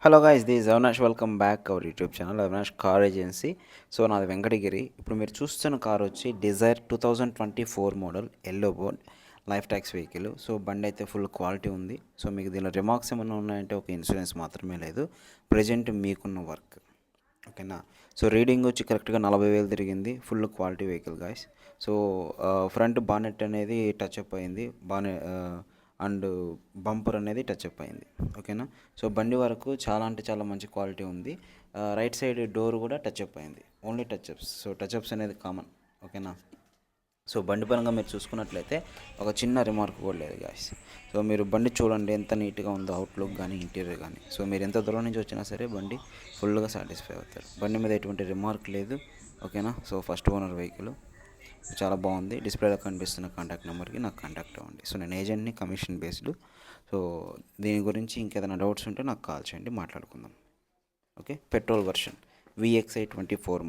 Hello guys, this Avinash. Welcome back our YouTube channel Avinash car agency. So నాది వెంకటగిరి. ఇప్పుడు మీరు చూస్తున్న కార్ వచ్చి Dzire 2024 model yellow board life tax vehicle. So బండి అయితే ఫుల్ క్వాలిటీ ఉంది. సో మీకు దీనిలో రిమార్క్స్ ఏమైనా ఉన్నాయంటే ఒక ఇన్సూరెన్స్ మాత్రమే లేదు, ప్రజెంట్ మీకున్న వర్క్. ఓకేనా. సో రీడింగ్ వచ్చి కరెక్ట్గా 40,000 తిరిగింది. Full quality vehicle guys. So front bonnet అనేది టచ్ అప్ అయింది, అండ్ బంపర్ అనేది టచ్ అప్ అయింది. ఓకేనా. సో బండి వరకు చాలా అంటే చాలా మంచి క్వాలిటీ ఉంది. రైట్ సైడ్ డోర్ కూడా టచ్ అప్ అయింది, only touch apps. So touch apps అనేది కామన్. ఓకేనా. సో బండి పరంగా మీరు చూసుకున్నట్లయితే ఒక చిన్న రిమార్క్ కూడా లేదు గాయస్. సో మీరు బండి చూడండి ఎంత నీట్గా ఉందో, అవుట్లుక్ కానీ ఇంటీరియర్ కానీ. సో మీరు ఎంత దూరం నుంచి వచ్చినా సరే బండి ఫుల్గా సాటిస్ఫై అవుతారు. బండి మీద ఎటువంటి రిమార్క్ లేదు. ఓకేనా. సో ఫస్ట్ ఓనర్ వెహికల్ చాలా బాగుంది. డిస్ప్లేలో కనిపిస్తున్న కాంటాక్ట్ నెంబర్కి నాకు కాంటాక్ట్ అవ్వండి. సో నేను ఏజెంట్ని, కమిషన్ బేస్డ్. సో దీని గురించి ఇంకేదైనా డౌట్స్ ఉంటే నాకు కాల్ చేయండి, మాట్లాడుకుందాం. ఓకే. Petrol version VXI 24